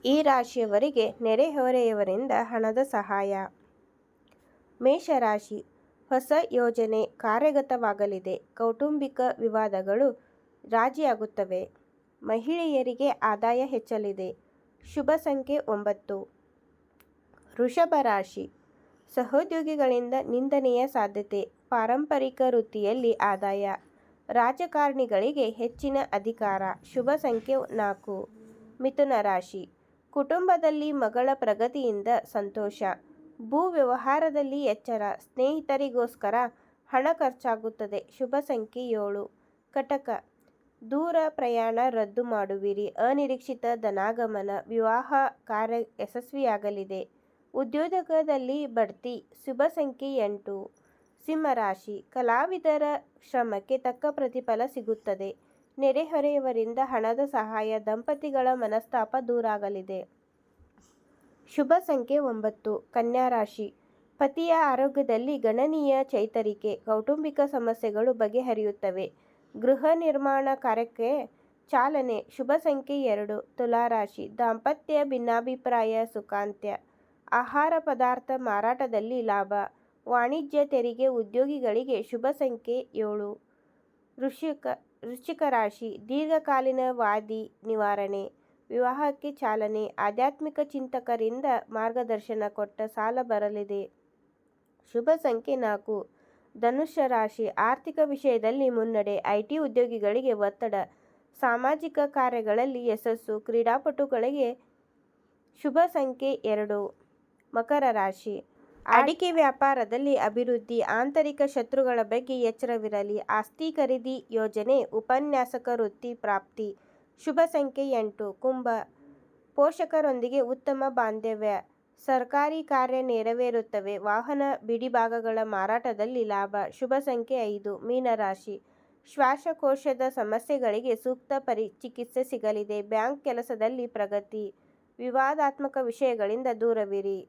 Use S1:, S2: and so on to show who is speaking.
S1: ಈ ರಾಶಿಯವರಿಗೆ ನೆರೆಹೊರೆಯವರಿಂದ ಹಣದ ಸಹಾಯ. ಮೇಷರಾಶಿ, ಹೊಸ ಯೋಜನೆ ಕಾರ್ಯಗತವಾಗಲಿದೆ. ಕೌಟುಂಬಿಕ ವಿವಾದಗಳು ರಾಜಿಯಾಗುತ್ತವೆ. ಮಹಿಳೆಯರಿಗೆ ಆದಾಯ ಹೆಚ್ಚಲಿದೆ. ಶುಭ ಸಂಖ್ಯೆ 9. ವೃಷಭ ರಾಶಿ, ಸಹೋದ್ಯೋಗಿಗಳಿಂದ ನಿಂದನೆಯ ಸಾಧ್ಯತೆ. ಪಾರಂಪರಿಕ ವೃತ್ತಿಯಲ್ಲಿ ಆದಾಯ. ರಾಜಕಾರಣಿಗಳಿಗೆ ಹೆಚ್ಚಿನ ಅಧಿಕಾರ. ಶುಭ ಸಂಖ್ಯೆ 4. ಮಿಥುನ ರಾಶಿ, ಕುಟುಂಬದಲ್ಲಿ ಮಗಳ ಪ್ರಗತಿಯಿಂದ ಸಂತೋಷ. ಭೂ ವ್ಯವಹಾರದಲ್ಲಿ ಎಚ್ಚರ. ಸ್ನೇಹಿತರಿಗೋಸ್ಕರ ಹಣ ಖರ್ಚಾಗುತ್ತದೆ. ಶುಭ ಸಂಖ್ಯೆ 7. ಕಟಕ, ದೂರ ಪ್ರಯಾಣ ರದ್ದು ಮಾಡುವಿರಿ. ಅನಿರೀಕ್ಷಿತ ಧನಾಗಮನ. ವಿವಾಹ ಕಾರ್ಯ ಯಶಸ್ವಿಯಾಗಲಿದೆ. ಉದ್ಯೋಗದಲ್ಲಿ ಬಡ್ತಿ. ಶುಭ ಸಂಖ್ಯೆ 8. ಸಿಂಹರಾಶಿ, ಕಲಾವಿದರ ಶ್ರಮಕ್ಕೆ ತಕ್ಕ ಪ್ರತಿಫಲ ಸಿಗುತ್ತದೆ. ನೆರೆಹೊರೆಯವರಿಂದ ಹಣದ ಸಹಾಯ. ದಂಪತಿಗಳ ಮನಸ್ತಾಪ ದೂರಾಗಲಿದೆ. ಶುಭ ಸಂಖ್ಯೆ 9. ಕನ್ಯಾ ರಾಶಿ, ಪತಿಯ ಆರೋಗ್ಯದಲ್ಲಿ ಗಣನೀಯ ಚೇತರಿಕೆ. ಕೌಟುಂಬಿಕ ಸಮಸ್ಯೆಗಳು ಬಗೆಹರಿಯುತ್ತವೆ. ಗೃಹ ನಿರ್ಮಾಣ ಕಾರ್ಯಕ್ಕೆ ಚಾಲನೆ. ಶುಭ ಸಂಖ್ಯೆ 2. ತುಲಾರಾಶಿ, ದಾಂಪತ್ಯ ಭಿನ್ನಾಭಿಪ್ರಾಯ ಸುಖಾಂತ್ಯ. ಆಹಾರ ಪದಾರ್ಥ ಮಾರಾಟದಲ್ಲಿ ಲಾಭ. ವಾಣಿಜ್ಯ ತೆರಿಗೆ ಉದ್ಯೋಗಿಗಳಿಗೆ. ಶುಭ ಸಂಖ್ಯೆ 7. ವೃಶ್ಚಿಕ ರಾಶಿ, ದೀರ್ಘಕಾಲೀನ ವ್ಯಾಧಿ ನಿವಾರಣೆ. ವಿವಾಹಕ್ಕೆ ಚಾಲನೆ. ಆಧ್ಯಾತ್ಮಿಕ ಚಿಂತಕರಿಂದ ಮಾರ್ಗದರ್ಶನ. ಕೊಟ್ಟ ಸಾಲ ಬರಲಿದೆ. ಶುಭ ಸಂಖ್ಯೆ 4. ಧನುಸ್ಸು ರಾಶಿ, ಆರ್ಥಿಕ ವಿಷಯದಲ್ಲಿ ಮುನ್ನಡೆ. ಐಟಿ ಉದ್ಯೋಗಿಗಳಿಗೆ ಒತ್ತಡ. ಸಾಮಾಜಿಕ ಕಾರ್ಯಗಳಲ್ಲಿ ಯಶಸ್ಸು. ಕ್ರೀಡಾಪಟುಗಳಿಗೆ. ಶುಭ ಸಂಖ್ಯೆ 2. ಮಕರ ರಾಶಿ, ಅಡಿಕೆ ವ್ಯಾಪಾರದಲ್ಲಿ ಅಭಿವೃದ್ಧಿ. ಆಂತರಿಕ ಶತ್ರುಗಳ ಬಗ್ಗೆ ಎಚ್ಚರವಿರಲಿ. ಆಸ್ತಿ ಖರೀದಿ ಯೋಜನೆ. ಉಪನ್ಯಾಸಕ ವೃತ್ತಿ ಪ್ರಾಪ್ತಿ. ಶುಭ ಸಂಖ್ಯೆ 8. ಕುಂಭ, ಪೋಷಕರೊಂದಿಗೆ ಉತ್ತಮ ಬಾಂಧವ್ಯ. ಸರ್ಕಾರಿ ಕಾರ್ಯ ನೆರವೇರುತ್ತವೆ. ವಾಹನ ಬಿಡಿಭಾಗಗಳ ಮಾರಾಟದಲ್ಲಿ ಲಾಭ. ಶುಭ ಸಂಖ್ಯೆ 5. ಮೀನರಾಶಿ, ಶ್ವಾಸಕೋಶದ ಸಮಸ್ಯೆಗಳಿಗೆ ಸೂಕ್ತ ಚಿಕಿತ್ಸೆ ಸಿಗಲಿದೆ. ಬ್ಯಾಂಕ್ ಕೆಲಸದಲ್ಲಿ ಪ್ರಗತಿ. ವಿವಾದಾತ್ಮಕ ವಿಷಯಗಳಿಂದ ದೂರವಿರಿ.